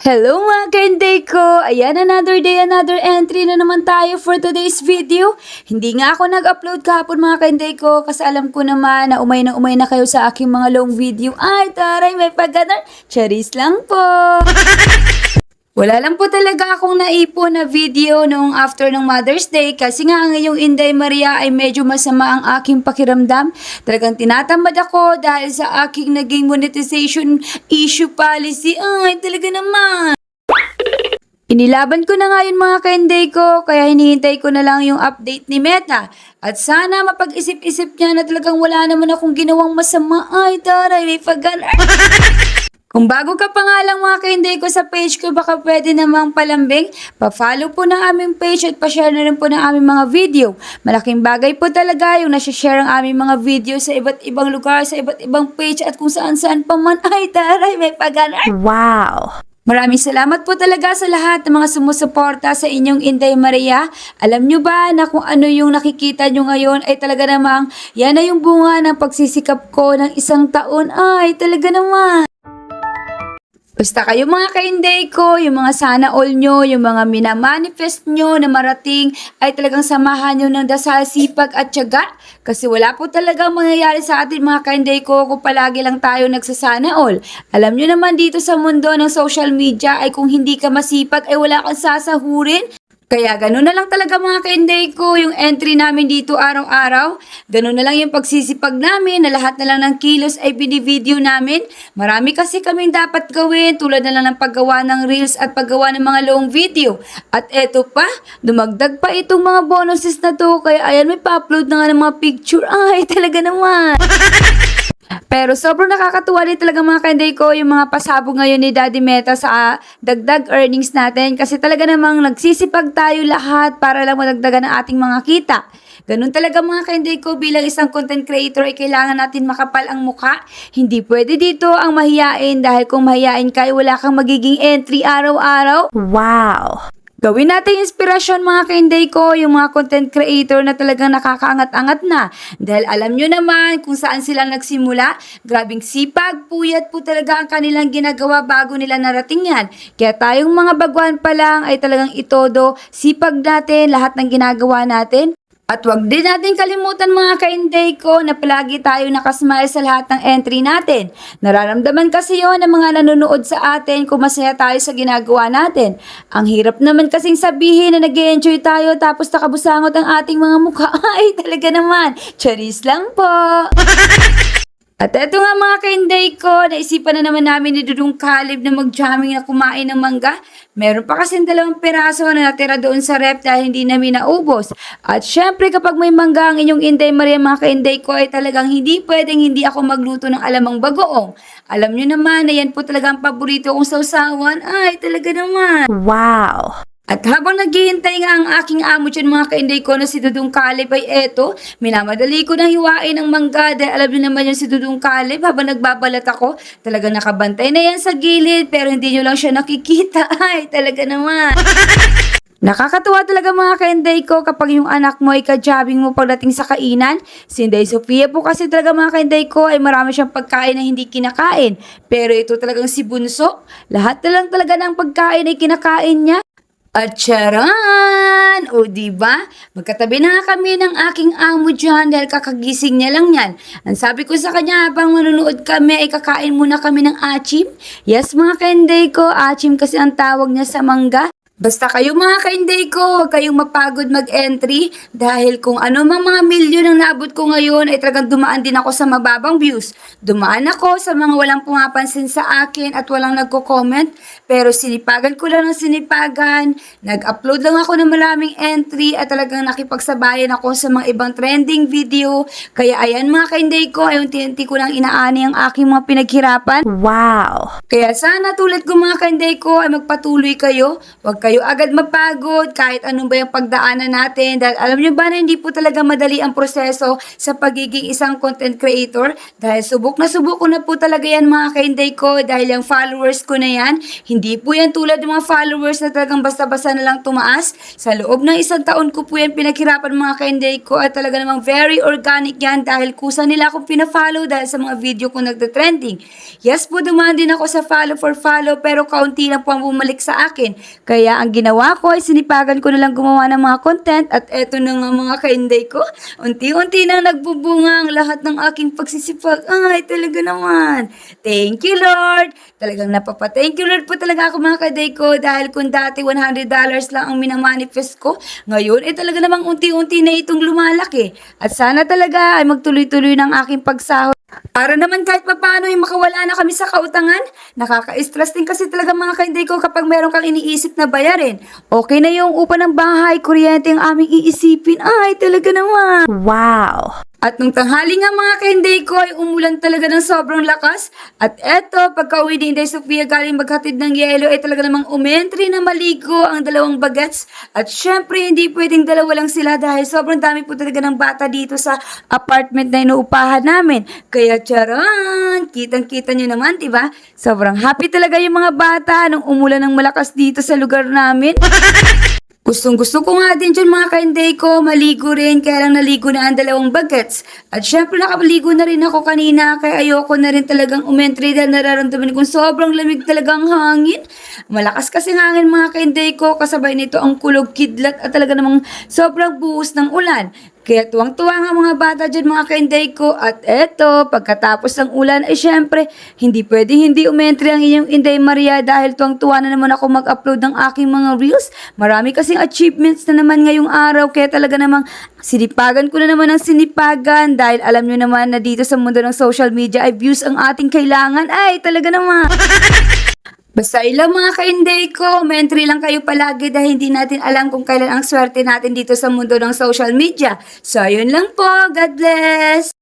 Hello mga kainday ko! Ayan, another day, another entry na naman tayo for today's video. Hindi nga ako nag-upload kahapon mga kainday ko kasi alam ko naman na umay na kayo sa aking mga long video. Ay, taray, may pagganar! Charis lang po! Wala lang po talaga akong naipon na video noong after ng Mother's Day kasi nga ngayong Inday Maria ay medyo masama ang aking pakiramdam. Talagang tinatamad ako dahil sa aking naging monetization issue policy. Ay, talaga naman! Inilaban ko na nga yun mga kainday ko, kaya hinihintay ko na lang yung update ni Meta. At sana mapag-isip-isip niya na talagang wala naman akong ginawang masama. Ay, taray, may pagganar! Kung bago ka pa nga lang mga kainday ko sa page ko, baka pwede namang palambing, pa-follow po ng aming page at pa-share na rin po ng aming mga video. Malaking bagay po talaga yung nasi-share ang aming mga video sa iba't ibang lugar, sa iba't ibang page at kung saan-saan pa man. Ay, taray, may pag-ganar! Wow! Maraming salamat po talaga sa lahat ng mga sumusuporta sa inyong Inday Maria. Alam nyo ba na kung ano yung nakikita nyo ngayon ay talaga namang yan na yung bunga ng pagsisikap ko ng isang taon. Ay, talaga naman! Basta kayo mga kainday ko, yung mga sana all nyo, yung mga minamanifest nyo na marating ay talagang samahan nyo ng dasal, sipag at tiyaga. Kasi wala po talagang mangyayari sa atin mga kainday ko kung palagi lang tayo nagsasana all. Alam nyo naman dito sa mundo ng social media ay kung hindi ka masipag ay wala kang sasahurin. Kaya ganun na lang talaga mga kainday ko yung entry namin dito araw-araw. Ganun na lang yung pagsisipag namin na lahat na lang ng kilos ay binivideo namin. Marami kasi kaming dapat gawin tulad na lang ng paggawa ng reels at paggawa ng mga long video. At eto pa, dumagdag pa itong mga bonuses na to. Kaya ayan, may pa-upload na nga ng mga picture. Ay, talaga naman! Pero sobrang nakakatuwa din talaga mga kainday ko yung mga pasabog ngayon ni Daddy Meta sa dagdag earnings natin kasi talaga namang nagsisipag tayo lahat para lang madagdagan ang ating mga kita. Ganun talaga mga kainday ko bilang isang content creator ay kailangan natin makapal ang mukha. Hindi pwede dito ang mahiyain dahil kung mahiyain ka ay wala kang magiging entry araw-araw. Wow! Gawin natin inspirasyon mga kainday ko, yung mga content creator na talagang nakakaangat-angat na. Dahil alam nyo naman kung saan sila nagsimula, grabing sipag, puyat po talaga ang kanilang ginagawa bago nila narating yan. Kaya tayong mga baguhan pa lang ay talagang itodo, sipag natin, lahat ng ginagawa natin. At wag din natin kalimutan mga kainday ko na palagi tayo nakasmile sa lahat ng entry natin. Nararamdaman kasi yon ng mga nanonood sa atin kung masaya tayo sa ginagawa natin. Ang hirap naman kasing sabihin na nag-enjoy tayo tapos nakabusangot ang ating mga mukha. Ay, talaga naman. Charis lang po. At eto nga mga kainday ko, naisipan na naman namin ni Dudong Caleb na mag-jamming na kumain ng mangga. Meron pa kasing 2 piraso na natira doon sa rep dahil hindi namin naubos. At syempre kapag may mangga ang inyong Inday Maria mga kainday ko ay talagang hindi pwedeng hindi ako magluto ng alamang bagoong. Alam nyo naman na yan po talaga ang paborito kong sausawan. Ay, talaga naman. Wow! At habang naghihintay nga ang aking amo dyan mga kainday ko na si Dudong Caleb ay eto, minamadali ko nang hiwain ang mangga dahil alam niyo naman yung si Dudong Caleb habang nagbabalat ako, talaga nakabantay na yan sa gilid pero hindi nyo lang siya nakikita. Ay, talaga naman. Nakakatuwa talaga mga kainday ko kapag yung anak mo ay ka-jobbing mo pagdating sa kainan. Si Inday Sofia po kasi talaga mga kainday ko ay marami siyang pagkain na hindi kinakain. Pero ito talagang si Bunso, lahat na lang talaga ng pagkain ay kinakain niya. At charan! O diba? Magkatabi na nga kami ng aking amo dyan dahil kakagising niya lang yan. Ang sabi ko sa kanya habang manunood kami ay kakain muna kami ng achim. Yes mga kainday ko, achim kasi ang tawag niya sa mangga. Basta kayo mga kainday ko, huwag kayong mapagod mag-entry dahil kung ano mang mga milyon ang naabot ko ngayon ay talagang dumaan din ako sa mababang views. Dumaan ako sa mga walang pumapansin sa akin at walang nagko-comment pero sinipagan ko lang ng sinipagan. Nag-upload lang ako ng maraming entry at talagang nakipagsabayan ako sa mga ibang trending video. Kaya ayan mga kainday ko, ayun tinti ko lang inaani ang aking mga pinaghirapan. Wow! Kaya sana tulad ko mga kainday ko ay magpatuloy kayo. Huwag kayo agad mapagod kahit anong ba yung pagdaanan natin. Dahil alam nyo ba na hindi po talaga madali ang proseso sa pagiging isang content creator? Dahil subok ko na po talaga yan mga kainday ko. Dahil yung followers ko na yan, hindi po yan tulad ng mga followers na talagang basta-basta na lang tumaas. Sa loob ng isang taon ko po yan pinaghirapan mga kainday ko at talaga namang very organic yan dahil kusa nila akong pina-follow dahil sa mga video ko nagda-trending. Yes po, dumaan din ako sa follow for follow pero kaunti lang po ang bumalik sa akin. Kaya ang ginawa ko ay sinipagan ko na lang gumawa ng mga content at eto na nga mga kainday ko. Unti-unti nang nagbubunga ang lahat ng aking pagsisipag. Ay, talaga naman. Thank you, Lord. Talagang napapa-thank you, Lord po talaga ako mga kainday ko dahil kung dati $100 lang ang minamanifest ko, ngayon ay talaga namang unti-unti na itong lumalaki. At sana talaga ay magtuloy-tuloy ng aking pagsahod. Para naman kahit papaano ay makawala na kami sa kautangan. Nakaka-stress din kasi talaga mga kainday ko kapag meron kang iniisip na bayarin. Okay na yung upa ng bahay, kuryente ang aming iisipin. Ay, talaga naman. Wow. At nung tanghali nga mga kainday ko ay umulan talaga ng sobrang lakas. At eto, pagka-uwi ni Inday Sofia galing maghatid ng yelo ay talaga namang umentry na maligo ang dalawang bagets. At syempre hindi pwedeng dalawa lang sila dahil sobrang dami po talaga ng bata dito sa apartment na inuupahan namin. Kaya charan, kitang-kita nyo naman, diba? Sobrang happy talaga yung mga bata nung umulan ng malakas dito sa lugar namin. Gustong-gusto ko nga din dyan mga kainday ko, maligo rin, kaya lang naligo na ang dalawang bagets. At syempre nakapaligo na rin ako kanina, kaya ayoko na rin talagang umentry dahil nararamdaman kong sobrang lamig talagang hangin. Malakas kasi hangin mga kainday ko, kasabay nito ang kulog kidlat at talaga namang sobrang buhos ng ulan. Kaya tuwang-tuwa nga mga bata dyan mga kainday ko. At eto, pagkatapos ng ulan ay syempre, hindi pwedeng hindi umentry ang inyong Inday Maria dahil tuwang-tuwa na naman ako mag-upload ng aking mga reels. Marami kasing achievements na naman ngayong araw kaya talaga namang sinipagan ko na naman ang sinipagan dahil alam nyo naman na dito sa mundo ng social media ay views ang ating kailangan. Ay, talaga naman. Basta ilang mga kainday ko, mentry lang kayo palagi dahil hindi natin alam kung kailan ang swerte natin dito sa mundo ng social media. So, yun lang po. God bless!